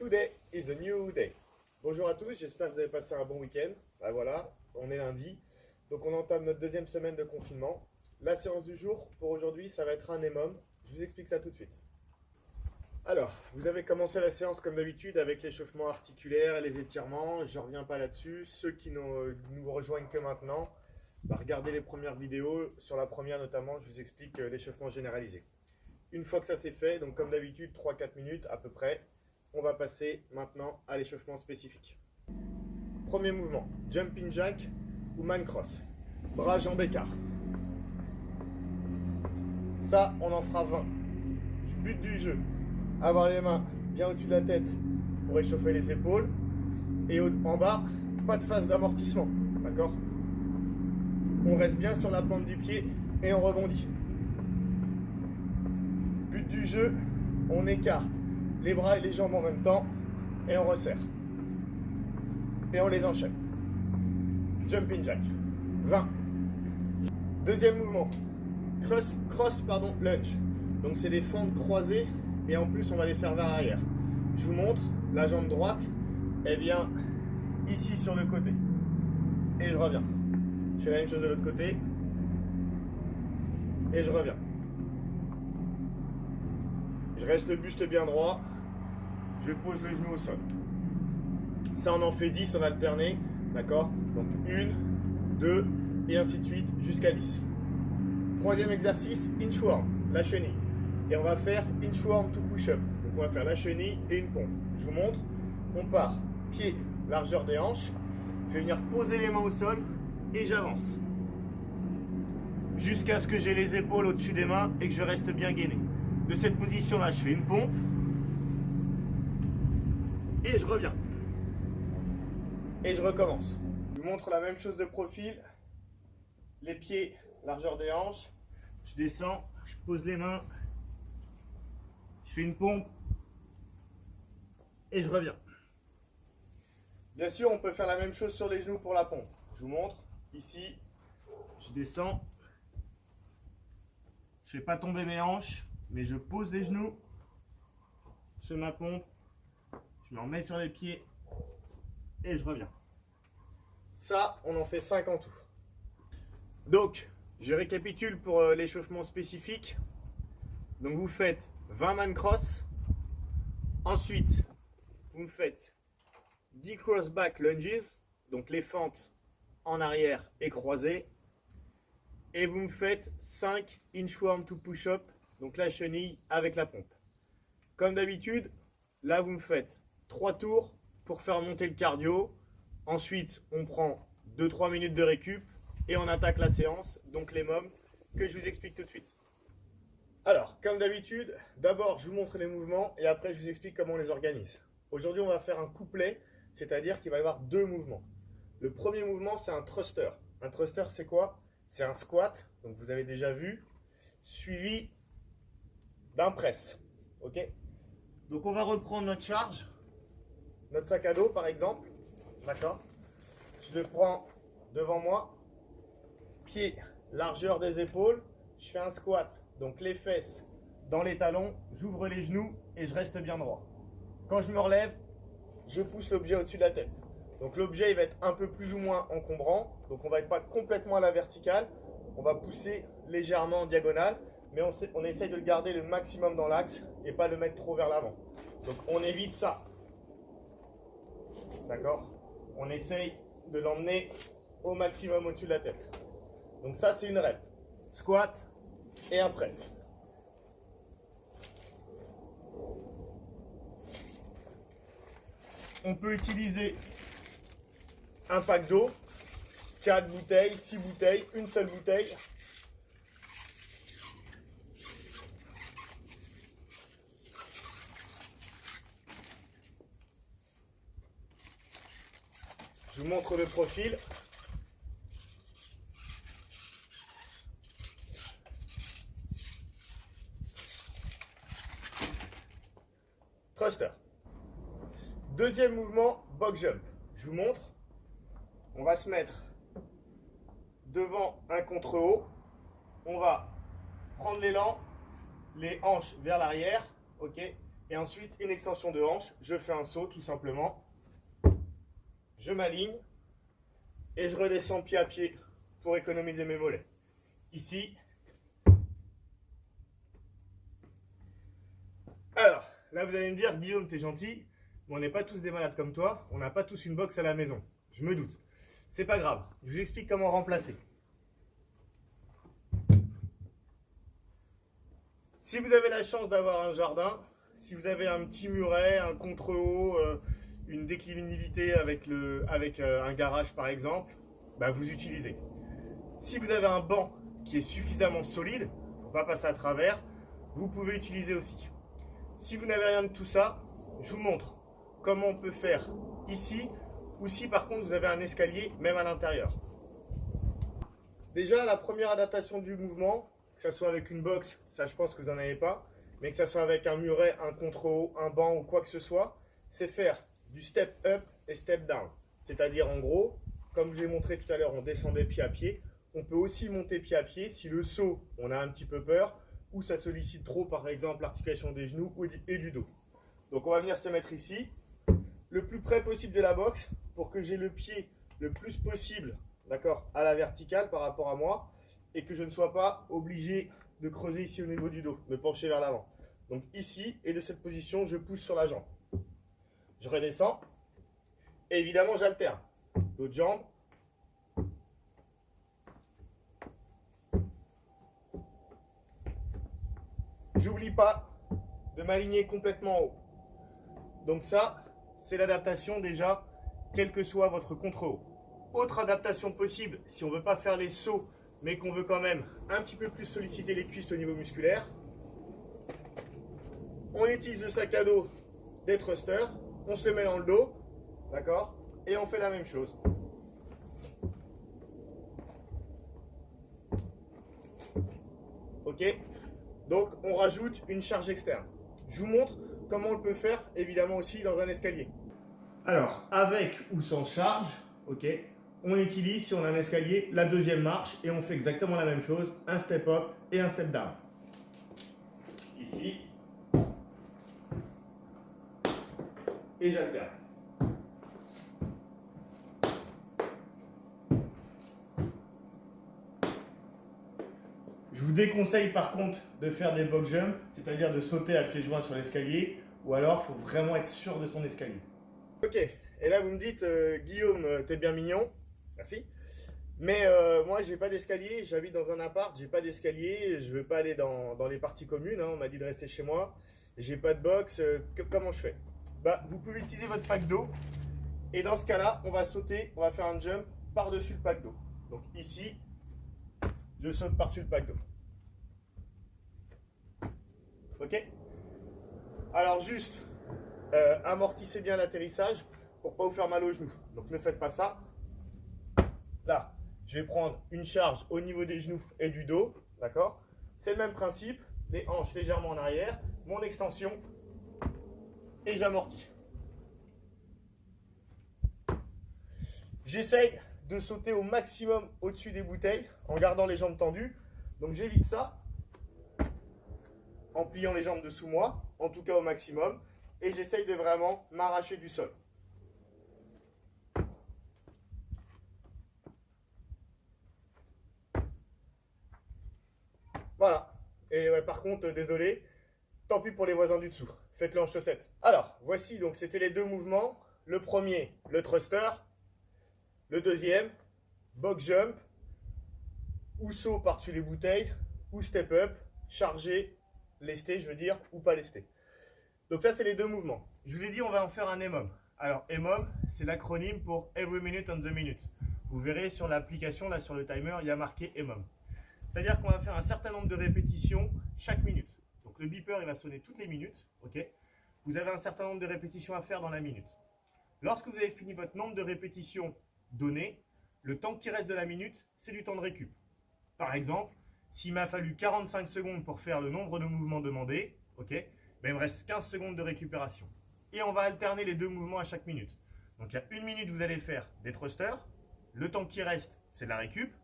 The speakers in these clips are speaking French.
Today is a new day. Bonjour à tous, j'espère que vous avez passé un bon week-end. Ben voilà, on est lundi, donc on entame notre deuxième semaine de confinement. La séance du jour pour aujourd'hui, ça va être un EMOM. Je vous explique ça tout de suite. Alors, vous avez commencé la séance comme d'habitude avec l'échauffement articulaire et les étirements. Je ne reviens pas là-dessus. Ceux qui nous rejoignent que maintenant, regardez les premières vidéos. Sur la première notamment, je vous explique l'échauffement généralisé. Une fois que ça c'est fait, donc comme d'habitude, 3-4 minutes à peu près, on va passer maintenant à l'échauffement spécifique. Premier mouvement, jumping jack ou man cross. Bras, jambes, écart. Ça, on en fera 20. But du jeu, avoir les mains bien au-dessus de la tête pour échauffer les épaules. Et en bas, pas de phase d'amortissement. D'accord? On reste bien sur la plante du pied et on rebondit. But du jeu, on écarte les bras et les jambes en même temps et on resserre. Et on les enchaîne. Jumping jack. 20. Deuxième mouvement. Cross, lunge. Donc c'est des fentes croisées et en plus on va les faire vers l'arrière. Je vous montre, la jambe droite, elle vient ici sur le côté. Et je reviens. Je fais la même chose de l'autre côté. Et je reviens. Je reste le buste bien droit. Je pose le genou au sol. Ça, on en fait 10 en alterné. D'accord? Donc 1, 2 et ainsi de suite jusqu'à 10. Troisième exercice, inchworm, la chenille. Et on va faire inchworm to push-up. Donc on va faire la chenille et une pompe. Je vous montre. On part pied, largeur des hanches. Je vais venir poser les mains au sol et j'avance. Jusqu'à ce que j'ai les épaules au-dessus des mains et que je reste bien gainé. De cette position-là, je fais une pompe. Et je reviens. Et je recommence. Je vous montre la même chose de profil. Les pieds, largeur des hanches. Je descends, je pose les mains. Je fais une pompe. Et je reviens. Bien sûr, on peut faire la même chose sur les genoux pour la pompe. Je vous montre. Ici, je descends. Je ne fais pas tomber mes hanches, mais je pose les genoux. Je fais ma pompe. Je me remets sur les pieds. Et je reviens. Ça, on en fait 5 en tout. Donc, je récapitule pour l'échauffement spécifique. Donc, vous faites 20 man cross. Ensuite, vous me faites 10 cross back lunges. Donc, les fentes en arrière et croisées. Et vous me faites 5 inchworm to push-up. Donc, la chenille avec la pompe. Comme d'habitude, là, vous me faites 3 tours pour faire monter le cardio. Ensuite, on prend 2-3 minutes de récup et on attaque la séance, donc les mômes, que je vous explique tout de suite. Alors, comme d'habitude, d'abord je vous montre les mouvements et après je vous explique comment on les organise. Aujourd'hui, on va faire un couplet, c'est-à-dire qu'il va y avoir 2 mouvements. Le premier mouvement, c'est un thruster. Un thruster, c'est quoi? C'est un squat, donc vous avez déjà vu, suivi d'un press. Ok? Donc on va reprendre notre charge, notre sac à dos par exemple. D'accord? Je le prends devant moi, pied, largeur des épaules, je fais un squat, donc les fesses dans les talons, j'ouvre les genoux et je reste bien droit. Quand je me relève, je pousse l'objet au-dessus de la tête. Donc l'objet il va être un peu plus ou moins encombrant, donc on va être pas complètement à la verticale, on va pousser légèrement en diagonale, mais on essaye de le garder le maximum dans l'axe et pas le mettre trop vers l'avant. Donc on évite ça. D'accord? On essaye de l'emmener au maximum au-dessus de la tête. Donc ça, c'est une rep. Squat et un press. On peut utiliser un pack d'eau, 4 bouteilles, 6 bouteilles, une seule bouteille. Je vous montre le profil. Thruster. Deuxième mouvement, box jump. Je vous montre. On va se mettre devant un contre-haut. On va prendre l'élan, les hanches vers l'arrière, ok, Et ensuite, une extension de hanche. Je fais un saut tout simplement. Je m'aligne et je redescends pied à pied pour économiser mes mollets. Ici. Alors, là vous allez me dire, Guillaume, t'es gentil, mais on n'est pas tous des malades comme toi, on n'a pas tous une box à la maison. Je me doute. C'est pas grave, je vous explique comment remplacer. Si vous avez la chance d'avoir un jardin, si vous avez un petit muret, un contre-haut, une déclinivité avec un garage par exemple, bah vous utilisez. Si vous avez un banc qui est suffisamment solide, il ne faut pas passer à travers, vous pouvez utiliser aussi. Si vous n'avez rien de tout ça, je vous montre comment on peut faire ici, ou si par contre vous avez un escalier même à l'intérieur. Déjà, la première adaptation du mouvement, que ce soit avec une box, ça je pense que vous n'en avez pas, mais que ce soit avec un muret, un contre-haut, un banc ou quoi que ce soit, c'est faire du step up et step down. C'est-à-dire en gros, comme je l'ai montré tout à l'heure, on descendait pied à pied, on peut aussi monter pied à pied si le saut, on a un petit peu peur, ou ça sollicite trop par exemple l'articulation des genoux et du dos. Donc on va venir se mettre ici, le plus près possible de la box, pour que j'ai le pied le plus possible, d'accord, à la verticale par rapport à moi, et que je ne sois pas obligé de creuser ici au niveau du dos, de pencher vers l'avant. Donc ici, et de cette position, je pousse sur la jambe. Je redescends, et évidemment j'alterne. L'autre jambe. J'oublie pas de m'aligner complètement en haut. Donc ça, c'est l'adaptation déjà, quel que soit votre contre-haut. Autre adaptation possible, si on ne veut pas faire les sauts, mais qu'on veut quand même un petit peu plus solliciter les cuisses au niveau musculaire, on utilise le sac à dos des thrusters, on se le met dans le dos, d'accord, et on fait la même chose. Ok, donc on rajoute une charge externe. Je vous montre comment on le peut faire, évidemment aussi dans un escalier. Alors, avec ou sans charge, ok, on utilise, si on a un escalier, la deuxième marche et on fait exactement la même chose, un step up et un step down. Ici. Et j'alterne. Je vous déconseille par contre de faire des box jumps, c'est-à-dire de sauter à pieds joints sur l'escalier, ou alors il faut vraiment être sûr de son escalier. Ok, et là vous me dites, Guillaume, t'es bien mignon, merci, mais moi j'ai pas d'escalier, j'habite dans un appart, j'ai pas d'escalier, je veux pas aller dans les parties communes, hein, on m'a dit de rester chez moi, j'ai pas de box, comment je fais? Bah, vous pouvez utiliser votre pack d'eau, et dans ce cas-là, on va sauter, on va faire un jump par-dessus le pack d'eau. Donc ici, je saute par-dessus le pack d'eau. Ok? Alors juste, amortissez bien l'atterrissage pour pas vous faire mal aux genoux. Donc ne faites pas ça. Là, je vais prendre une charge au niveau des genoux et du dos. D'accord? C'est le même principe. Les hanches légèrement en arrière, mon extension et j'amortis. J'essaye de sauter au maximum au-dessus des bouteilles en gardant les jambes tendues. Donc j'évite ça en pliant les jambes dessous moi, en tout cas au maximum. Et j'essaye de vraiment m'arracher du sol. Voilà. Et ouais, par contre, désolé, tant pis pour les voisins du dessous. Faites-le en chaussettes. Alors, voici, donc c'était les deux mouvements. Le premier, le thruster. Le deuxième, box jump, ou saut par-dessus les bouteilles, ou step up, charger, lesté, je veux dire, ou pas lesté. Donc ça, c'est les deux mouvements. Je vous ai dit, on va en faire un EMOM. Alors, EMOM, c'est l'acronyme pour Every Minute on the Minute. Vous verrez sur l'application, là sur le timer, il y a marqué EMOM. C'est-à-dire qu'on va faire un certain nombre de répétitions chaque minute. Donc le beeper, il va sonner toutes les minutes. Ok. Vous avez un certain nombre de répétitions à faire dans la minute. Lorsque vous avez fini votre nombre de répétitions donné, le temps qui reste de la minute, c'est du temps de récup. Par exemple, s'il m'a fallu 45 secondes pour faire le nombre de mouvements demandés, ok, ben il me reste 15 secondes de récupération. Et on va alterner les deux mouvements à chaque minute. Donc il y a une minute, vous allez faire des thrusters. Le temps qui reste, c'est de la récup.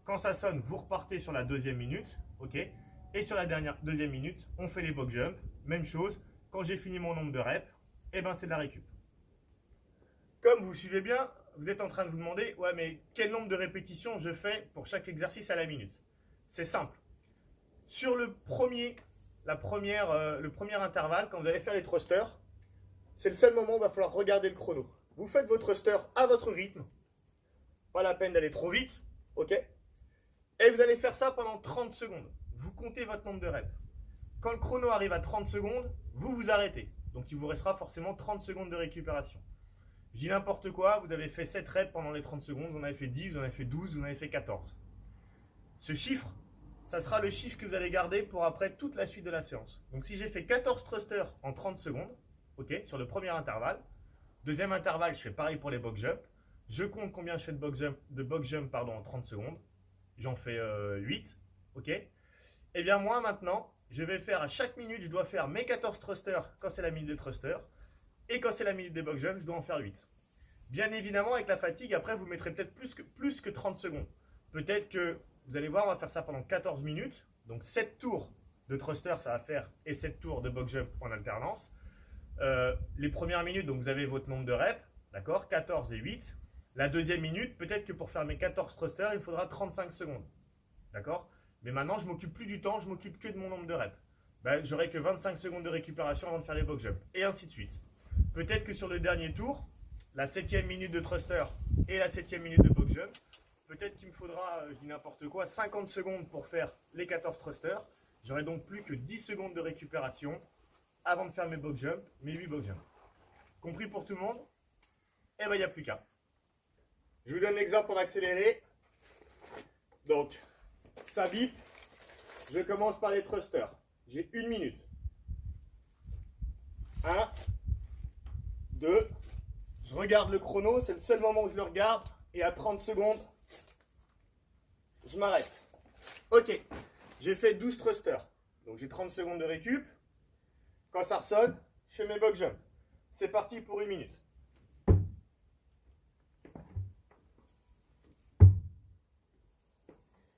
Quand ça sonne, vous repartez sur la deuxième minute, ok. Et sur la deuxième minute, on fait les box jumps. Même chose. quand j'ai fini mon nombre de reps, eh ben c'est de la récup. Comme vous suivez bien, vous êtes en train de vous demander, ouais, mais quel nombre de répétitions je fais pour chaque exercice à la minute? C'est simple. Sur le premier intervalle, quand vous allez faire les thrusters, c'est le seul moment où il va falloir regarder le chrono. Vous faites vos thrusters à votre rythme. Pas la peine d'aller trop vite, ok? Et vous allez faire ça pendant 30 secondes. Vous comptez votre nombre de reps. Quand le chrono arrive à 30 secondes, vous vous arrêtez. Donc il vous restera forcément 30 secondes de récupération. Je dis n'importe quoi, vous avez fait 7 reps pendant les 30 secondes, vous en avez fait 10, vous en avez fait 12, vous en avez fait 14. Ce chiffre, ça sera le chiffre que vous allez garder pour après toute la suite de la séance. Donc si j'ai fait 14 thrusters en 30 secondes, ok, sur le premier intervalle, deuxième intervalle, je fais pareil pour les box jump. Je compte combien je fais de box jump en 30 secondes. J'en fais 8, ok. Et bien moi maintenant, je vais faire à chaque minute, je dois faire mes 14 thrusters quand c'est la minute des thrusters. Et quand c'est la minute des box jump, je dois en faire 8. Bien évidemment, avec la fatigue, après, vous mettrez peut-être plus que 30 secondes. Peut-être que, vous allez voir, on va faire ça pendant 14 minutes. Donc 7 tours de thruster, ça va faire, et 7 tours de box jump en alternance. Les premières minutes, donc vous avez votre nombre de reps, d'accord, 14 et 8. La deuxième minute, peut-être que pour faire mes 14 thrusters, il me faudra 35 secondes. D'accord? Mais maintenant, je ne m'occupe plus du temps, je m'occupe que de mon nombre de reps. Ben, j'aurai que 25 secondes de récupération avant de faire les box jump. Et ainsi de suite. Peut-être que sur le dernier tour, la 7e minute de thruster et la 7e minute de box jump, peut-être qu'il me faudra, je dis n'importe quoi, 50 secondes pour faire les 14 thrusters. J'aurai donc plus que 10 secondes de récupération avant de faire mes box jump, mes 8 box jump. Compris pour tout le monde? Eh bien, il n'y a plus qu'à. Je vous donne l'exemple en accéléré. Donc, ça bip. Je commence par les thrusters. J'ai 1 minute. 1, 2, je regarde le chrono, c'est le seul moment où je le regarde, et à 30 secondes, je m'arrête. Ok, j'ai fait 12 thrusters, donc j'ai 30 secondes de récup. Quand ça ressonne, je fais mes box jump. C'est parti pour 1 minute.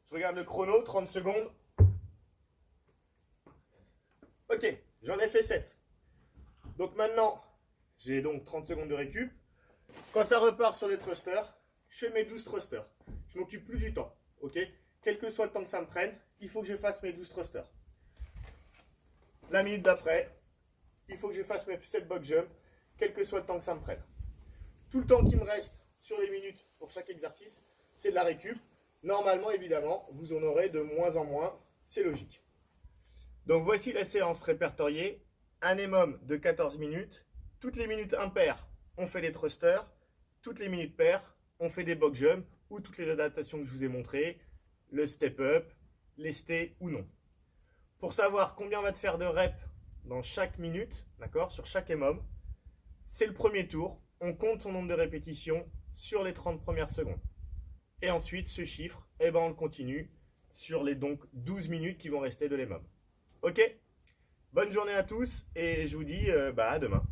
Je regarde le chrono, 30 secondes. Ok, j'en ai fait 7. Donc maintenant, j'ai donc 30 secondes de récup. Quand ça repart sur les thrusters, je fais mes 12 thrusters. Je ne m'occupe plus du temps. Ok, quel que soit le temps que ça me prenne, il faut que je fasse mes 12 thrusters. La minute d'après, il faut que je fasse mes 7 box jump, quel que soit le temps que ça me prenne. Tout le temps qui me reste sur les minutes pour chaque exercice, c'est de la récup. Normalement, évidemment, vous en aurez de moins en moins. C'est logique. Donc voici la séance répertoriée. Un EMOM de 14 minutes. Toutes les minutes impaires, on fait des thrusters. Toutes les minutes paires, on fait des box jump ou toutes les adaptations que je vous ai montrées, le step up, les stés ou non. Pour savoir combien on va te faire de reps dans chaque minute, d'accord, sur chaque EMOM, c'est le premier tour. On compte son nombre de répétitions sur les 30 premières secondes. Et ensuite, ce chiffre, eh ben, on le continue sur les donc 12 minutes qui vont rester de l'EMOM. Ok? Bonne journée à tous et je vous dis à demain.